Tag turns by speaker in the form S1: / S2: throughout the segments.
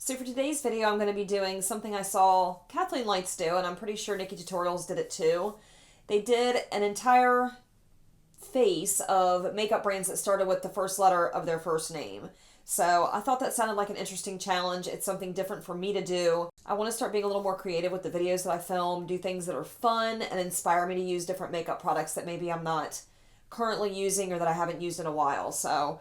S1: So for today's video, I'm going to be doing something I saw Kathleen Lights do, and I'm pretty sure Nikki Tutorials did it too. They did an entire face of makeup brands that started with the first letter of their first name. So I thought that sounded like an interesting challenge. It's something different for me to do. I want to start being a little more creative with the videos that I film, do things that are fun and inspire me to use different makeup products that maybe I'm not currently using or that I haven't used in a while. So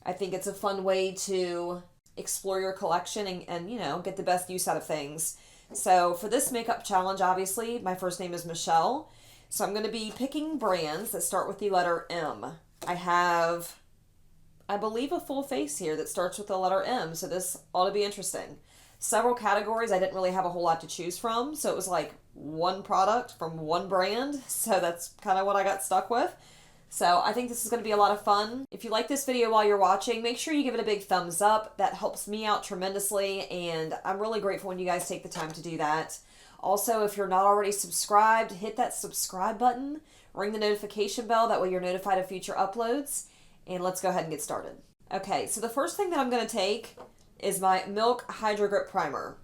S1: I think it's a fun way to explore your collection and you know, get the best use out of things. So for this makeup challenge, obviously, my first name is Michelle. So I'm going to be picking brands that start with the letter M. I have, I believe, a full face here that starts with the letter M, so this ought to be interesting. Several categories, I didn't really have a whole lot to choose from, so it was like one product from one brand, so that's kind of what I got stuck with. So I think this is going to be a lot of fun. If you like this video while you're watching, make sure you give it a big thumbs up. That helps me out tremendously, and I'm really grateful when you guys take the time to do that. Also, if you're not already subscribed, hit that subscribe button, ring the notification bell, that way you're notified of future uploads, and let's go ahead and get started. Okay, so the first thing that I'm going to take is my Milk Hydro Grip Primer.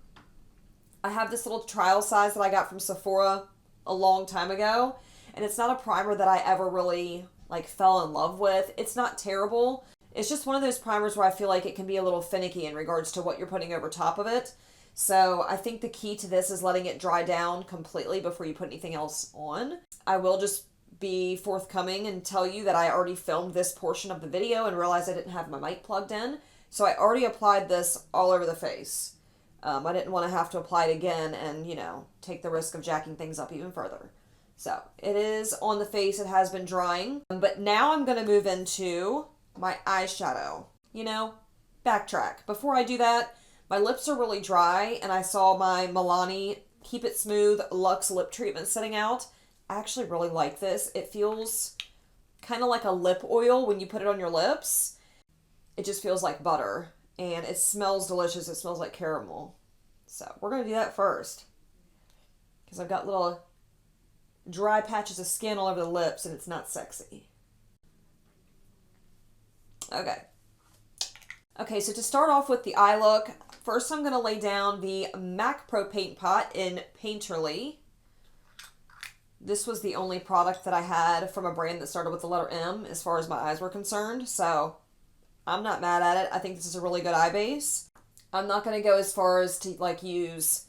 S1: I have this little trial size that I got from Sephora a long time ago, and it's not a primer that I ever really fell in love with. It's not terrible. It's just one of those primers where I feel like it can be a little finicky in regards to what you're putting over top of it. So I think the key to this is letting it dry down completely before you put anything else on. I will just be forthcoming and tell you that I already filmed this portion of the video and realized I didn't have my mic plugged in. So I already applied this all over the face. I didn't want to have to apply it again and, you know, take the risk of jacking things up even further. So it is on the face, it has been drying, but now I'm going to move into my eyeshadow. You know, backtrack. Before I do that, my lips are really dry, and I saw my Milani Keep It Smooth Luxe Lip Treatment sitting out. I actually really like this. It feels kind of like a lip oil when you put it on your lips. It just feels like butter, and it smells delicious. It smells like caramel. So we're going to do that first, because I've got little dry patches of skin all over the lips, and it's not sexy. Okay, so to start off with the eye look, first I'm going to lay down the MAC Pro Paint Pot in Painterly. This was the only product that I had from a brand that started with the letter M as far as my eyes were concerned, so I'm not mad at it. I think this is a really good eye base. I'm not going to go as far as to use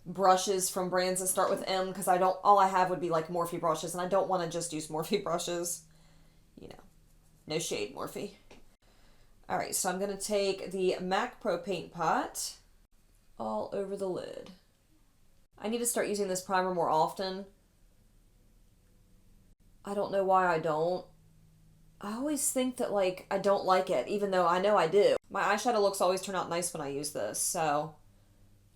S1: brushes from brands that start with M, because all I have would be like Morphe brushes, and I don't want to just use Morphe brushes. You know, no shade, Morphe. Alright, so I'm going to take the MAC Pro Paint Pot all over the lid. I need to start using this primer more often. I don't know why I don't. I always think that I don't like it, even though I know I do. My eyeshadow looks always turn out nice when I use this, so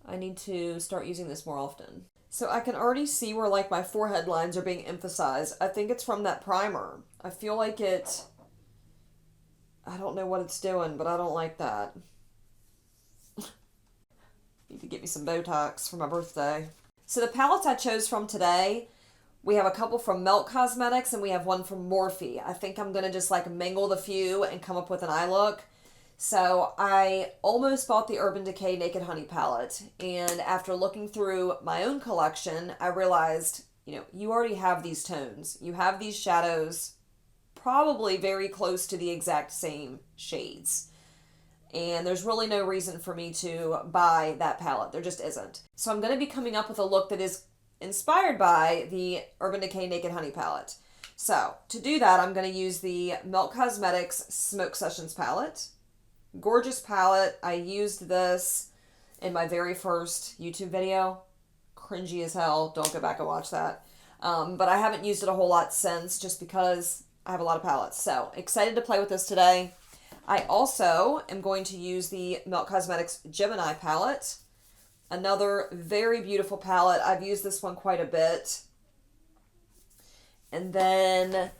S1: I need to start using this more often. So I can already see where my forehead lines are being emphasized. I think it's from that primer. I feel like I don't know what it's doing, but I don't like that. Need to get me some Botox for my birthday. So the palettes I chose from today, we have a couple from Milk Cosmetics and we have one from Morphe. I think I'm going to just mingle the few and come up with an eye look. So I almost bought the Urban Decay Naked Honey palette, and after looking through my own collection, I realized, you already have these tones. You have these shadows probably very close to the exact same shades. And there's really no reason for me to buy that palette. There just isn't. So I'm going to be coming up with a look that is inspired by the Urban Decay Naked Honey palette. So to do that, I'm going to use the Milk Cosmetics Smoke Sessions palette. Gorgeous palette. I used this in my very first YouTube video. Cringy as hell. Don't go back and watch that. But I haven't used it a whole lot since, just because I have a lot of palettes. So excited to play with this today. I also am going to use the Milk Cosmetics Gemini palette. Another very beautiful palette. I've used this one quite a bit. And then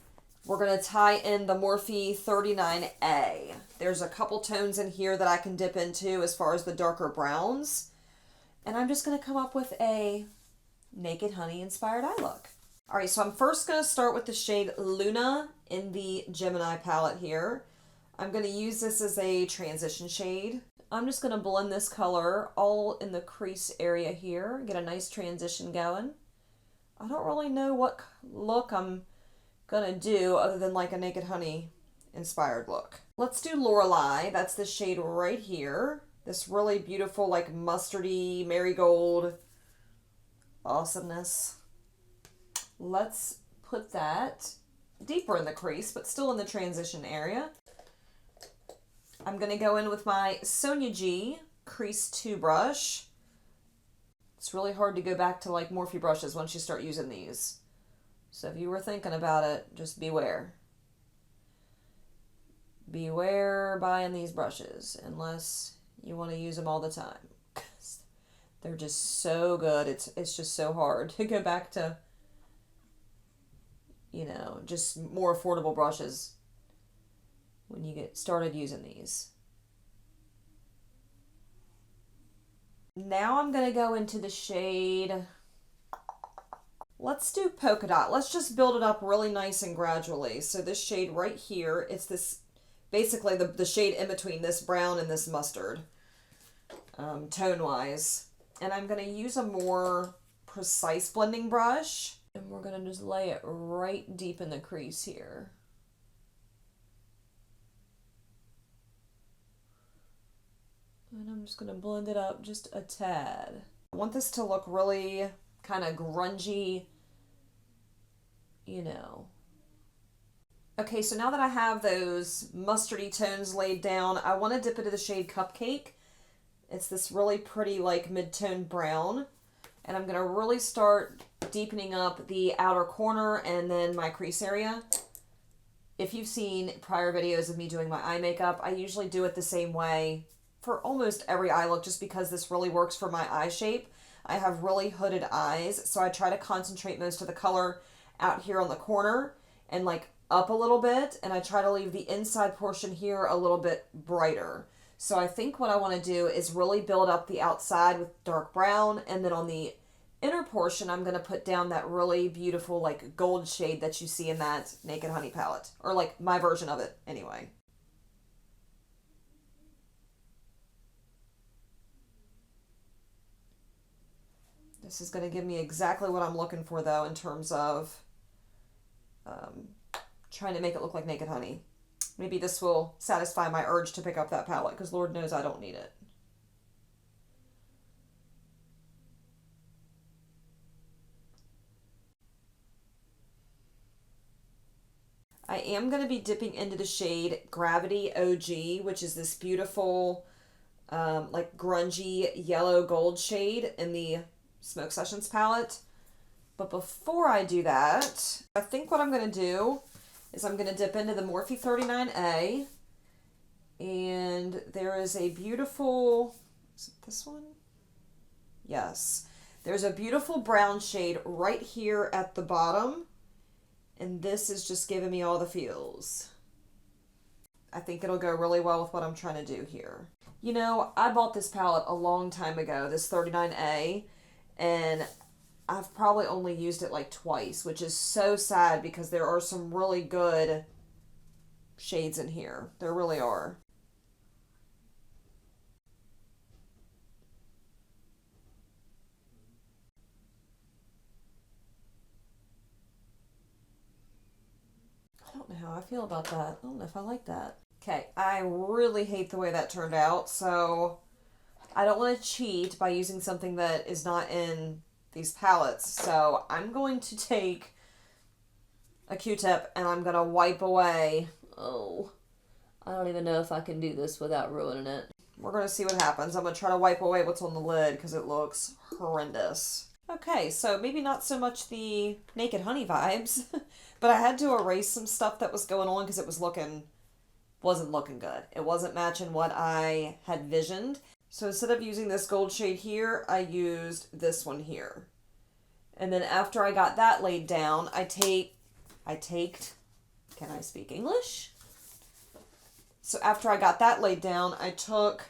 S1: we're going to tie in the Morphe 39A. There's a couple tones in here that I can dip into as far as the darker browns. And I'm just going to come up with a Naked Honey inspired eye look. Alright, so I'm first going to start with the shade Luna in the Gemini palette here. I'm going to use this as a transition shade. I'm just going to blend this color all in the crease area here, get a nice transition going. I don't really know what look I'm going to do other than like a Naked Honey inspired look. Let's do Lorelei. That's the shade right here. This really beautiful like mustardy marigold awesomeness. Let's put that deeper in the crease, but still in the transition area. I'm going to go in with my Sonia G Crease 2 brush. It's really hard to go back to like Morphe brushes once you start using these. So if you were thinking about it, just beware. Beware buying these brushes unless you want to use them all the time. They're just so good. It's just so hard to go back to, you know, just more affordable brushes when you get started using these. Now I'm going to go into the shade, let's do Polka Dot. Let's just build it up really nice and gradually. So this shade right here, it's this, basically the shade in between this brown and this mustard, tone-wise. And I'm going to use a more precise blending brush. And we're going to just lay it right deep in the crease here. And I'm just going to blend it up just a tad. I want this to look really kind of grungy, you know. Okay, so now that I have those mustardy tones laid down, I want to dip into the shade Cupcake. It's this really pretty like mid-tone brown. And I'm going to really start deepening up the outer corner and then my crease area. If you've seen prior videos of me doing my eye makeup, I usually do it the same way for almost every eye look just because this really works for my eye shape. I have really hooded eyes, so I try to concentrate most of the color out here on the corner and like up a little bit, and I try to leave the inside portion here a little bit brighter. So I think what I want to do is really build up the outside with dark brown, and then on the inner portion I'm going to put down that really beautiful like gold shade that you see in that Naked Honey palette, or like my version of it anyway. This is going to give me exactly what I'm looking for, though, in terms of trying to make it look like Naked Honey. Maybe this will satisfy my urge to pick up that palette, because Lord knows I don't need it. I am going to be dipping into the shade Gravity OG, which is this beautiful, like grungy yellow gold shade in the Smoke Sessions palette. But before I do that, I think what I'm going to do is I'm going to dip into the Morphe 39A, and there is a beautiful, is it this one? Yes. There's a beautiful brown shade right here at the bottom, and this is just giving me all the feels. I think it'll go really well with what I'm trying to do here. You know, I bought this palette a long time ago, this 39A, and I've probably only used it like twice, which is so sad because there are some really good shades in here. There really are. I don't know how I feel about that. I don't know if I like that. Okay, I really hate the way that turned out, so I don't want to cheat by using something that is not in these palettes. So I'm going to take a Q-tip and I'm going to wipe away. Oh, I don't even know if I can do this without ruining it. We're going to see what happens. I'm going to try to wipe away what's on the lid because it looks horrendous. Okay, so maybe not so much the Naked Honey vibes, but I had to erase some stuff that was going on because it wasn't looking good. It wasn't matching what I had visioned. So instead of using this gold shade here, I used this one here. And then after I got that laid down, I taked, can I speak English? So after I got that laid down, I took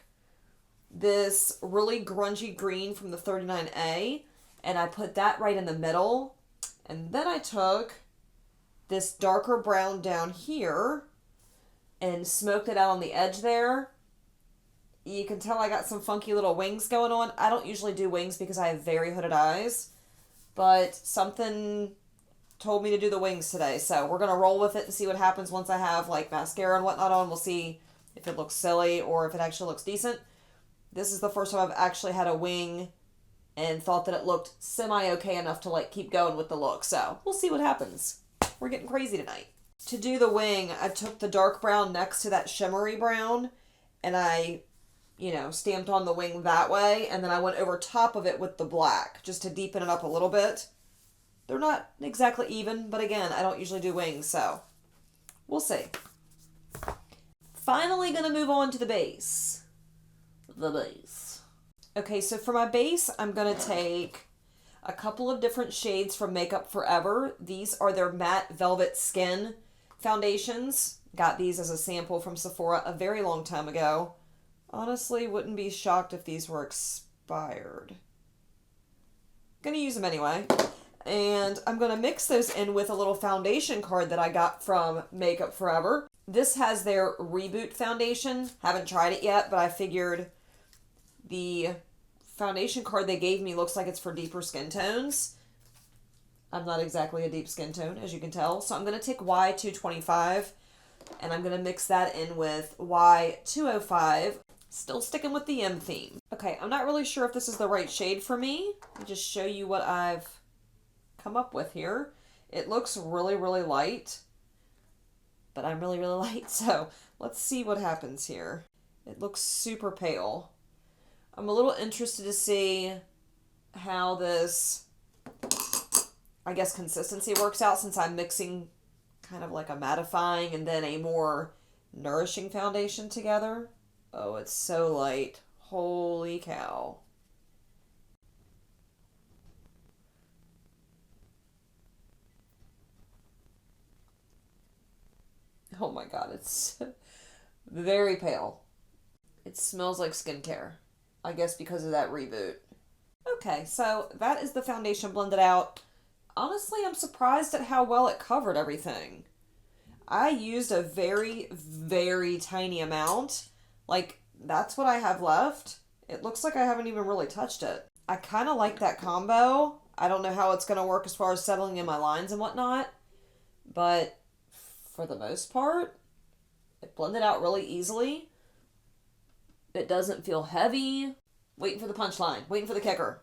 S1: this really grungy green from the 39A, and I put that right in the middle. And then I took this darker brown down here and smoked it out on the edge there. You can tell I got some funky little wings going on. I don't usually do wings because I have very hooded eyes, but something told me to do the wings today, so we're going to roll with it and see what happens once I have like mascara and whatnot on. We'll see if it looks silly or if it actually looks decent. This is the first time I've actually had a wing and thought that it looked semi-okay enough to like keep going with the look, so we'll see what happens. We're getting crazy tonight. To do the wing, I took the dark brown next to that shimmery brown and I, stamped on the wing that way, and then I went over top of it with the black just to deepen it up a little bit. They're not exactly even, but again, I don't usually do wings, so we'll see. Finally gonna move on to the base. The base. Okay, so for my base, I'm gonna take a couple of different shades from Makeup Forever. These are their Matte Velvet Skin foundations. Got these as a sample from Sephora a very long time ago. Honestly, wouldn't be shocked if these were expired. Gonna use them anyway. And I'm going to mix those in with a little foundation card that I got from Makeup Forever. This has their Reboot foundation. Haven't tried it yet, but I figured the foundation card they gave me looks like it's for deeper skin tones. I'm not exactly a deep skin tone, as you can tell. So I'm going to take Y225 and I'm going to mix that in with Y205. Still sticking with the M theme. Okay, I'm not really sure if this is the right shade for me. Let me just show you what I've come up with here. It looks really, really light, but I'm really, really light, so let's see what happens here. It looks super pale. I'm a little interested to see how this, I guess, consistency works out, since I'm mixing kind of like a mattifying and then a more nourishing foundation together. Oh, it's so light. Holy cow. Oh my god, it's very pale. It smells like skincare. I guess because of that Reboot. Okay, so that is the foundation blended out. Honestly, I'm surprised at how well it covered everything. I used a very, very tiny amount. Like, that's what I have left. It looks like I haven't even really touched it. I kind of like that combo. I don't know how it's going to work as far as settling in my lines and whatnot, but for the most part, it blended out really easily. It doesn't feel heavy. Waiting for the punchline. Waiting for the kicker.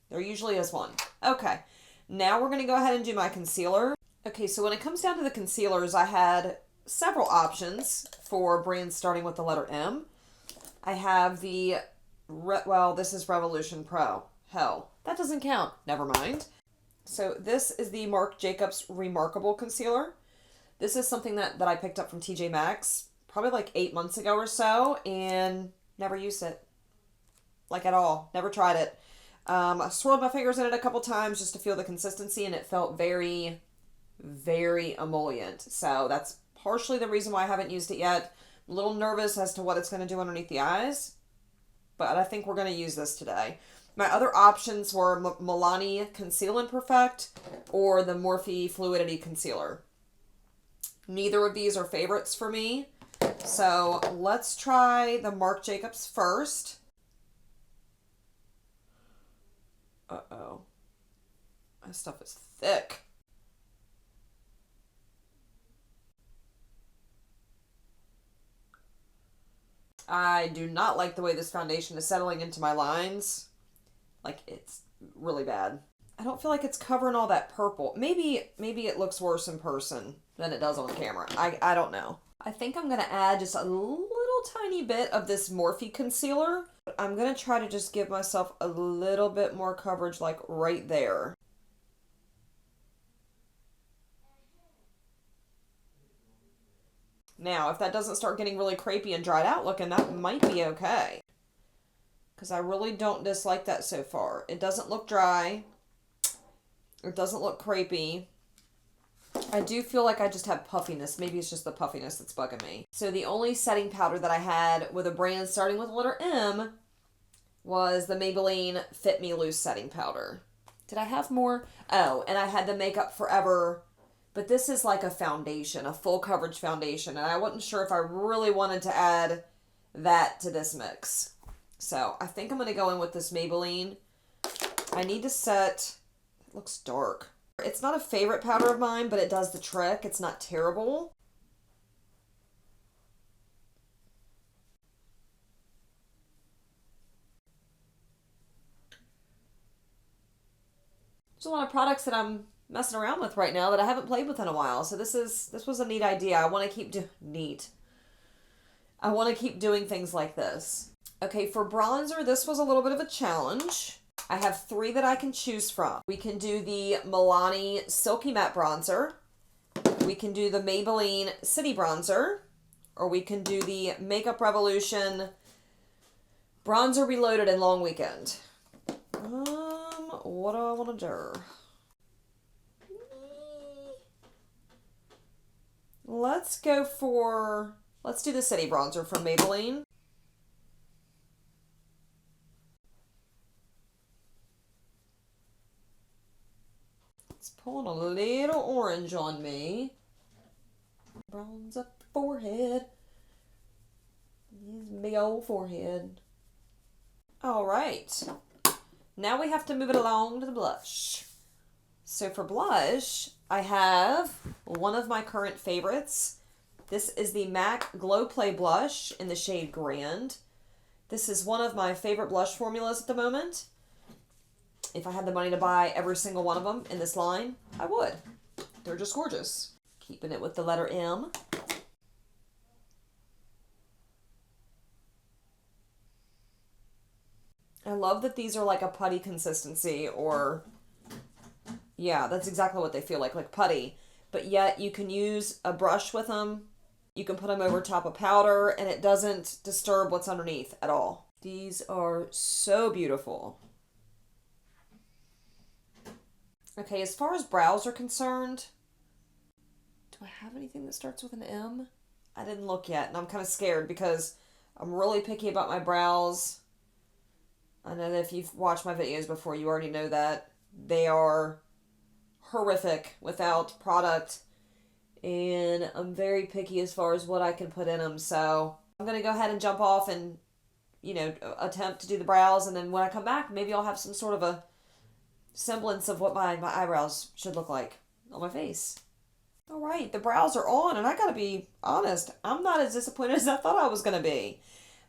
S1: There usually is one. Okay, now we're going to go ahead and do my concealer. Okay, so when it comes down to the concealers, I had several options for brands starting with the letter M. I have the, this is Revolution Pro. Hell, that doesn't count. Never mind. So this is the Marc Jacobs Remarkable Concealer. This is something that I picked up from TJ Maxx probably like 8 months ago or so, and never used it. Like at all. Never tried it. I swirled my fingers in it a couple times just to feel the consistency, and it felt very, very emollient. So that's partially the reason why I haven't used it yet. I'm a little nervous as to what it's going to do underneath the eyes, but I think we're going to use this today. My other options were Milani Conceal and Perfect or the Morphe Fluidity Concealer. Neither of these are favorites for me, so let's try the Marc Jacobs first. Uh-oh. My stuff is thick. I do not like the way this foundation is settling into my lines. Like, it's really bad. I don't feel like it's covering all that purple. Maybe it looks worse in person than it does on camera. I don't know. I think I'm going to add just a little tiny bit of this Morphe concealer. I'm going to try to just give myself a little bit more coverage, like right there. Now, if that doesn't start getting really crepey and dried out looking, that might be okay. Because I really don't dislike that so far. It doesn't look dry. It doesn't look crepey. I do feel like I just have puffiness. Maybe it's just the puffiness that's bugging me. So the only setting powder that I had with a brand starting with the letter M was the Maybelline Fit Me Loose setting powder. Did I have more? Oh, and I had the Makeup Forever, but this is like a foundation, a full coverage foundation, and I wasn't sure if I really wanted to add that to this mix. So I think I'm going to go in with this Maybelline. I need to set, it looks dark. It's not a favorite powder of mine, but it does the trick. It's not terrible. There's a lot of products that I'm messing around with right now that I haven't played with in a while. So this was a neat idea. I want to keep I want to keep doing things like this. Okay, for bronzer, this was a little bit of a challenge. I have 3 that I can choose from. We can do the Milani Silky Matte Bronzer. We can do the Maybelline City Bronzer. Or we can do the Makeup Revolution Bronzer Reloaded in Long Weekend. What do I want to do? Let's do the City Bronzer from Maybelline. It's pulling a little orange on me. Bronze up the forehead. His big old forehead. All right. Now we have to move it along to the blush. So for blush, I have one of my current favorites. This is the MAC Glow Play Blush in the shade Grand. This is one of my favorite blush formulas at the moment. If I had the money to buy every single one of them in this line, I would. They're just gorgeous. Keeping it with the letter M. I love that these are like a putty consistency, or yeah, that's exactly what they feel like putty. But yet you can use a brush with them. You can put them over top of powder and it doesn't disturb what's underneath at all. These are so beautiful. Okay, as far as brows are concerned, do I have anything that starts with an M? I didn't look yet, and I'm kind of scared because I'm really picky about my brows. I know that if you've watched my videos before, you already know that. They are horrific without product, and I'm very picky as far as what I can put in them. So I'm going to go ahead and jump off and, attempt to do the brows, and then when I come back, maybe I'll have some sort of a semblance of what my eyebrows should look like on my face. All right, the brows are on, and I gotta be honest, I'm not as disappointed as I thought I was gonna be.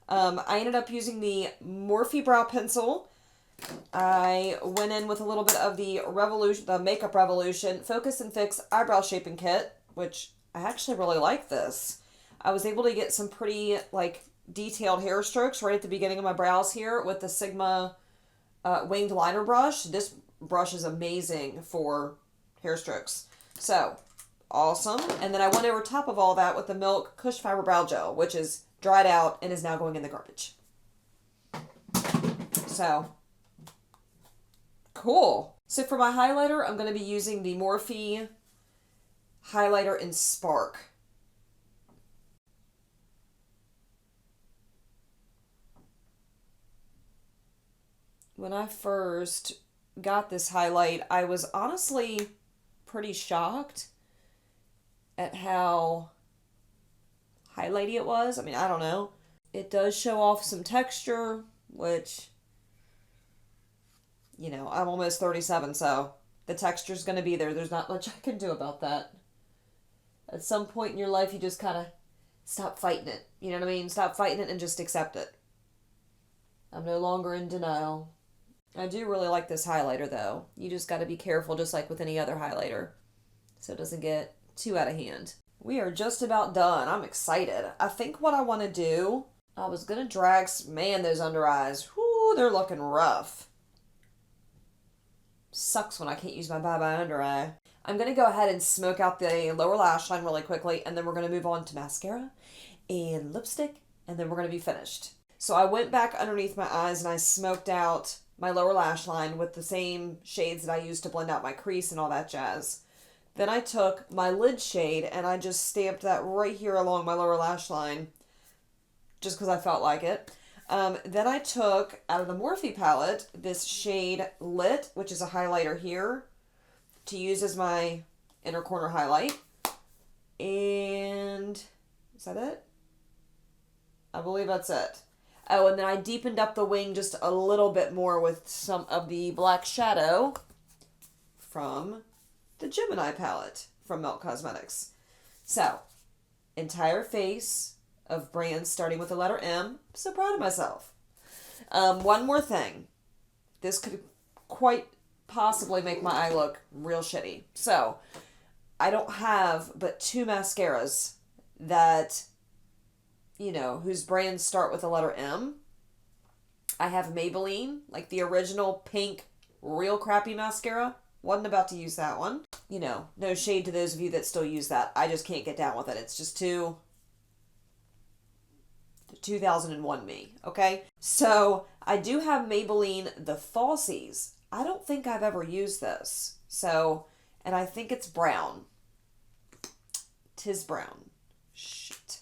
S1: I ended up using the Morphe brow pencil. I went in with a little bit of the Makeup Revolution Focus and Fix Eyebrow Shaping Kit, which I actually really like this. I was able to get some pretty detailed hair strokes right at the beginning of my brows here with the Sigma winged liner brush. This brush is amazing for hair strokes. So, awesome. And then I went over top of all that with the Milk Cush Fiber Brow Gel, which is dried out and is now going in the garbage. So, cool. So for my highlighter, I'm going to be using the Morphe highlighter in Spark. When I first got this highlight, I was honestly pretty shocked at how highlighty it was. I mean, I don't know. It does show off some texture, which, I'm almost 37, so the texture's going to be there. There's not much I can do about that. At some point in your life, you just kind of stop fighting it. You know what I mean? Stop fighting it and just accept it. I'm no longer in denial. I do really like this highlighter, though. You just got to be careful, just like with any other highlighter, so it doesn't get too out of hand. We are just about done. I'm excited. I think what I want to do, I was going to drag, man, those under eyes. Whoo, they're looking rough. Sucks when I can't use my Bye Bye under eye. I'm going to go ahead and smoke out the lower lash line really quickly, and then we're going to move on to mascara and lipstick, and then we're going to be finished. So I went back underneath my eyes and I smoked out my lower lash line with the same shades that I used to blend out my crease and all that jazz. Then I took my lid shade and I just stamped that right here along my lower lash line just because I felt like it. Then I took, out of the Morphe palette, this shade Lit, which is a highlighter here, to use as my inner corner highlight. And is that it? I believe that's it. Oh, and then I deepened up the wing just a little bit more with some of the black shadow from the Gemini palette from Milk Cosmetics. So, entire face of brands starting with the letter M. So proud of myself. One more thing. This could quite possibly make my eye look real shitty. So, I don't have but 2 mascaras that, you know, whose brands start with the letter M. I have Maybelline, like the original pink, real crappy mascara. Wasn't about to use that one. You know, no shade to those of you that still use that. I just can't get down with it. It's just too 2001 me, okay? So, I do have Maybelline the Falsies. I don't think I've ever used this. So, and I think it's brown. 'Tis brown. Shit.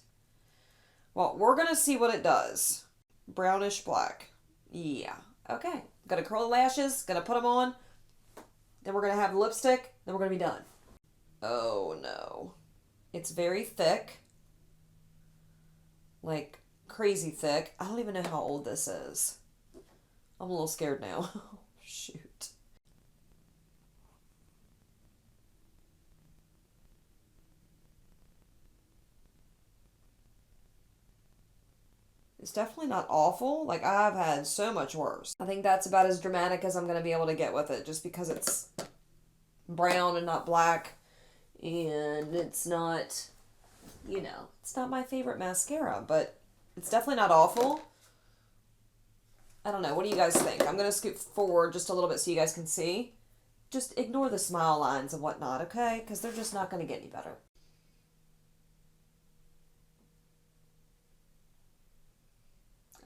S1: Well, we're going to see what it does. Brownish black. Yeah. Okay. Gonna curl the lashes. Gonna put them on. Then we're going to have lipstick. Then we're going to be done. Oh, no. It's very thick. Like, crazy thick. I don't even know how old this is. I'm a little scared now. Oh, shoot. It's definitely not awful. Like, I've had so much worse. I think that's about as dramatic as I'm going to be able to get with it, just because it's brown and not black. And it's not, you know, it's not my favorite mascara, but it's definitely not awful. I don't know. What do you guys think? I'm going to scoot forward just a little bit so you guys can see. Just ignore the smile lines and whatnot, okay? Because they're just not going to get any better.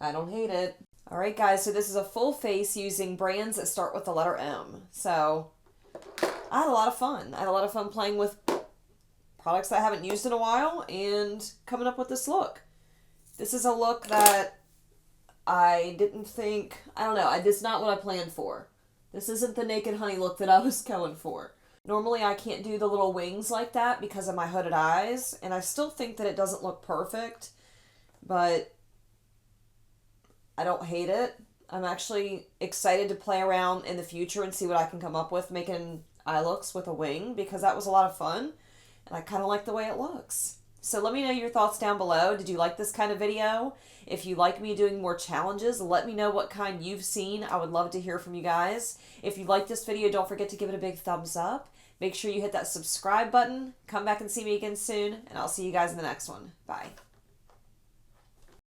S1: I don't hate it. Alright guys, so this is a full face using brands that start with the letter M. So, I had a lot of fun. I had a lot of fun playing with products that I haven't used in a while and coming up with this look. This is a look that I didn't think, I don't know, this is not what I planned for. This isn't the Naked Honey look that I was going for. Normally I can't do the little wings like that because of my hooded eyes, and I still think that it doesn't look perfect, but I don't hate it. I'm actually excited to play around in the future and see what I can come up with making eye looks with a wing, because that was a lot of fun and I kind of like the way it looks. So let me know your thoughts down below. Did you like this kind of video? If you like me doing more challenges, let me know what kind you've seen. I would love to hear from you guys. If you like this video, don't forget to give it a big thumbs up. Make sure you hit that subscribe button. Come back and see me again soon, and I'll see you guys in the next one. Bye.